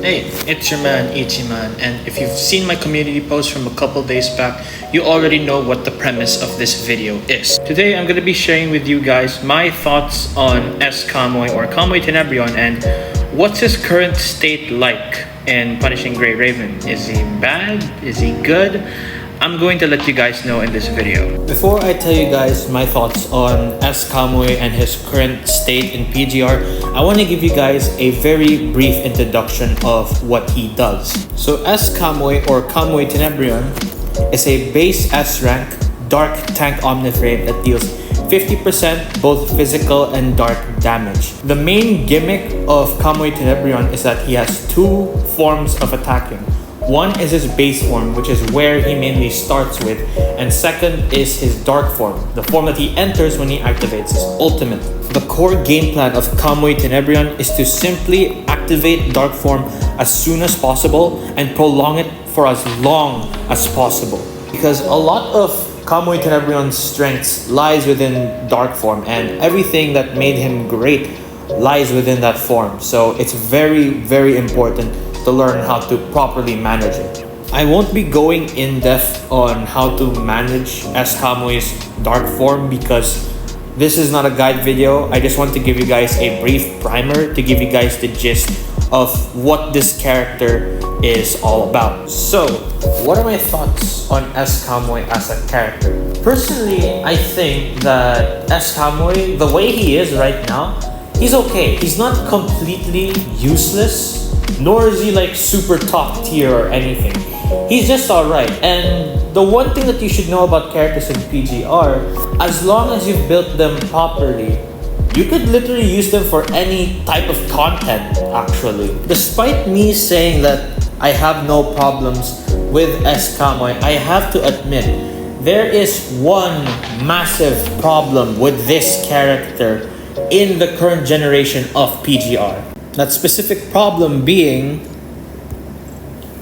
Hey, it's your man, Ichiman, and if you've seen my community post from a couple days back, you already know what the premise of this video is. Today, I'm gonna be sharing with you guys my thoughts on S Kamui or Kamui Tenebrion and what's his current state like in Punishing Grey Raven. Is he bad? Is he good? I'm going to let you guys know in this video. Before I tell you guys my thoughts on S Kamui and his current state in PGR, I want to give you guys a very brief introduction of what he does. So S Kamui or Kamui Tenebrion is a base S rank dark tank Omniframe that deals 50% both physical and dark damage. The main gimmick of Kamui Tenebrion is that he has two forms of attacking. One is his base form, which is where he mainly starts with, and second is his dark form, the form that he enters when he activates his ultimate. The core game plan of Kamui Tenebrion is to simply activate dark form as soon as possible and prolong it for as long as possible. Because a lot of Kamui Tenebrion's strengths lies within dark form, and everything that made him great lies within that form. So it's very, very important to learn how to properly manage it. I won't be going in depth on how to manage S Kamui's dark form because this is not a guide video. I just want to give you guys a brief primer to give you guys the gist of what this character is all about. So, what are my thoughts on S Kamui as a character? Personally, I think that S Kamui, the way he is right now, he's okay. He's not completely useless, nor is he like super top tier or anything. He's just alright. And the one thing that you should know about characters in PGR, as long as you've built them properly, you could literally use them for any type of content actually. Despite me saying that I have no problems with S Kamui, I have to admit there is one massive problem with this character in the current generation of PGR. That specific problem being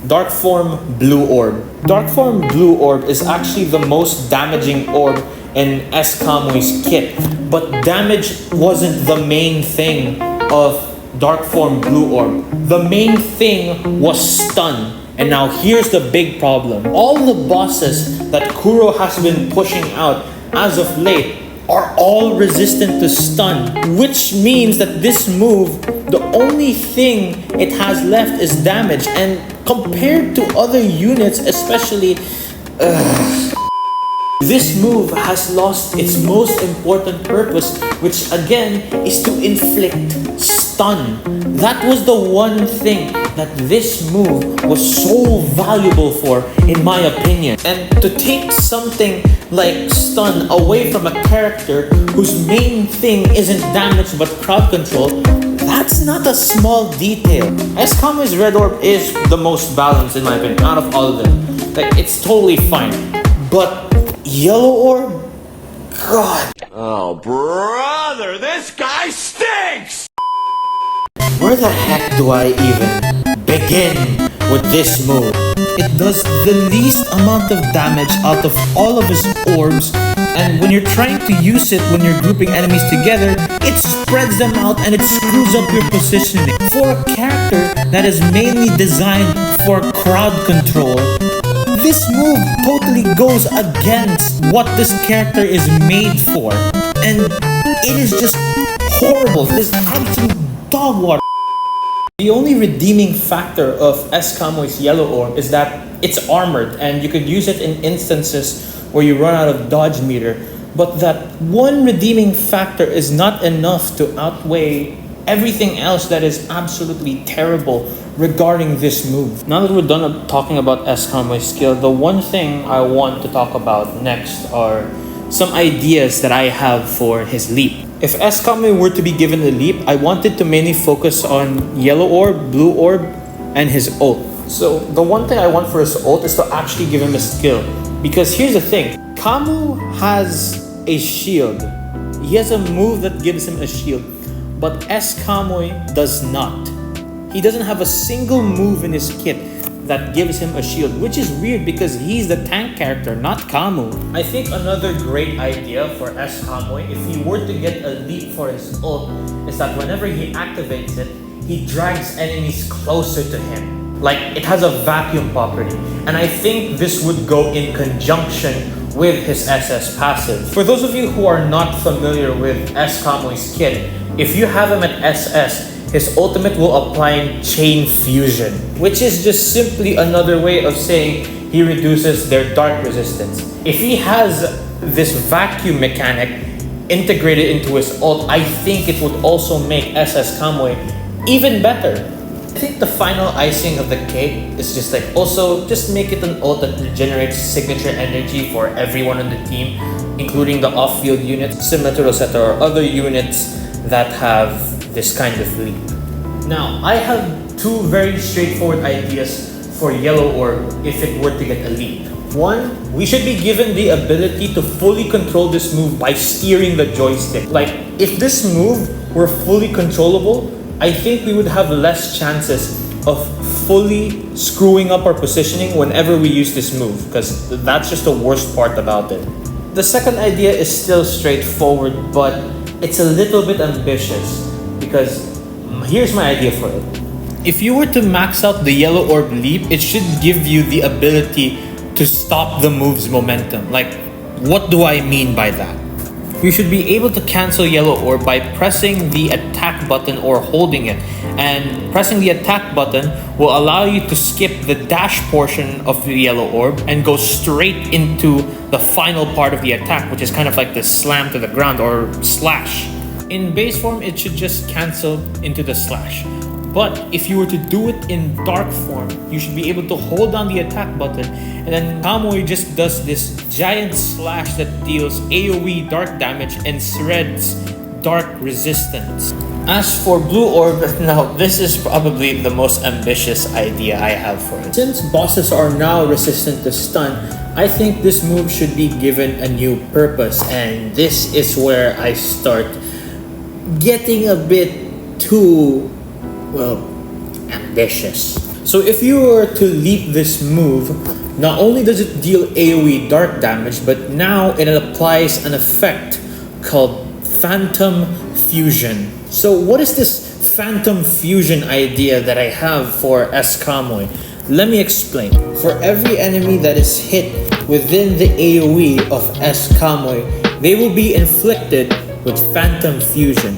Dark Form Blue Orb. Dark Form Blue Orb is actually the most damaging orb in S Kamui's kit, but damage wasn't the main thing of Dark Form Blue Orb. The main thing was stun. And now here's the big problem. All the bosses that Kuro has been pushing out as of late are all resistant to stun, which means that this move, the only thing it has left is damage. And compared to other units, especially, this move has lost its most important purpose, which again is to inflict stun. That was the one thing that this move was so valuable for, in my opinion. And to take something like stun away from a character whose main thing isn't damage but crowd control, that's not a small detail. S Kamui's Red Orb is the most balanced in my opinion out of all of them. Like, it's totally fine. But Yellow Orb? God. Oh, brother, this guy stinks! Where the heck do I even begin with this move? It does the least amount of damage out of all of his orbs, and when you're trying to use it when you're grouping enemies together, it spreads them out and it screws up your positioning. For a character that is mainly designed for crowd control, this move totally goes against what this character is made for, and it is just horrible. It is absolute dog water. The only redeeming factor of S Kamui's Yellow Orb is that it's armored and you could use it in instances where you run out of dodge meter. But that one redeeming factor is not enough to outweigh everything else that is absolutely terrible regarding this move. Now that we're done talking about S Kamui's skill, the one thing I want to talk about next are some ideas that I have for his leap. If S Kamui were to be given a leap, I wanted to mainly focus on Yellow Orb, Blue Orb, and his ult. So the one thing I want for his ult is to actually give him a skill. Because here's the thing, Kamu has a shield. He has a move that gives him a shield, but S Kamui does not. He doesn't have a single move in his kit that gives him a shield, which is weird because he's the tank character, not Kamu. I think another great idea for S Kamui, if he were to get a leap for his ult, is that whenever he activates it, he drags enemies closer to him. Like, it has a vacuum property. And I think this would go in conjunction with his SS passive. For those of you who are not familiar with S Kamui's kit, if you have him at SS, his ultimate will apply Chain Fusion, which is just simply another way of saying he reduces their dark resistance. If he has this vacuum mechanic integrated into his ult, I think it would also make SS Kamui even better. I think the final icing of the cake is just like also just make it an ult that generates signature energy for everyone on the team, including the off-field units, similar to Rosetta or other units that have this kind of leap. Now, I have two very straightforward ideas for Yellow Orb if it were to get a leap. One, we should be given the ability to fully control this move by steering the joystick. Like, if this move were fully controllable, I think we would have less chances of fully screwing up our positioning whenever we use this move, because that's just the worst part about it. The second idea is still straightforward, but it's a little bit ambitious, because here's my idea for it. If you were to max out the Yellow Orb leap, it should give you the ability to stop the move's momentum. Like, what do I mean by that? You should be able to cancel Yellow Orb by pressing the attack button or holding it. And pressing the attack button will allow you to skip the dash portion of the Yellow Orb and go straight into the final part of the attack, which is kind of like the slam to the ground or slash. In base form, it should just cancel into the slash. But if you were to do it in dark form, you should be able to hold down the attack button, and then Kamui just does this giant slash that deals AoE dark damage and shreds dark resistance. As for Blue Orb, now this is probably the most ambitious idea I have for it. Since bosses are now resistant to stun, I think this move should be given a new purpose, and this is where I start getting a bit too, well, ambitious. So if you were to leap this move, not only does it deal AoE dark damage, but now it applies an effect called Phantom Fusion. So what is this Phantom Fusion idea that I have for S Kamui? Let me explain. For every enemy that is hit within the AoE of S Kamui, they will be inflicted with Phantom Fusion.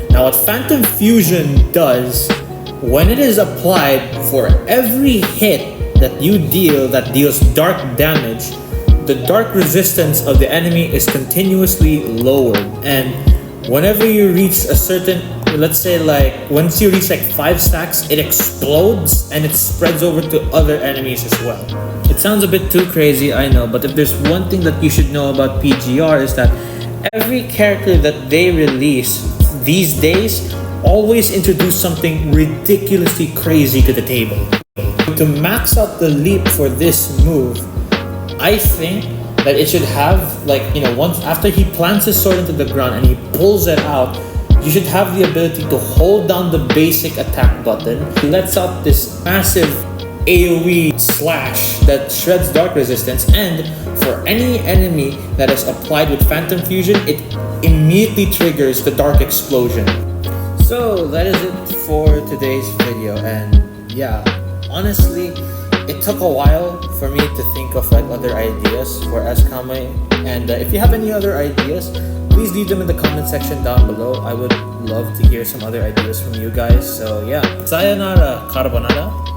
Now what Phantom Fusion does, when it is applied, for every hit that you deal that deals dark damage, the dark resistance of the enemy is continuously lowered. And whenever you reach a certain, let's say like, once you reach like 5 stacks, it explodes and it spreads over to other enemies as well. It sounds a bit too crazy, I know, but if there's one thing that you should know about PGR is that every character that they release these days always introduce something ridiculously crazy to the table. To max out the leap for this move, I think that it should have, like, you know, once after he plants his sword into the ground and he pulls it out, you should have the ability to hold down the basic attack button. He lets out this massive AoE slash that shreds dark resistance, and for any enemy that is applied with Phantom Fusion, it immediately triggers the dark explosion. So that is it for today's video, and yeah, honestly, it took a while for me to think of like other ideas for S Kamui, and if you have any other ideas, please leave them in the comment section down below. I would love to hear some other ideas from you guys. So yeah, sayonara carbonara.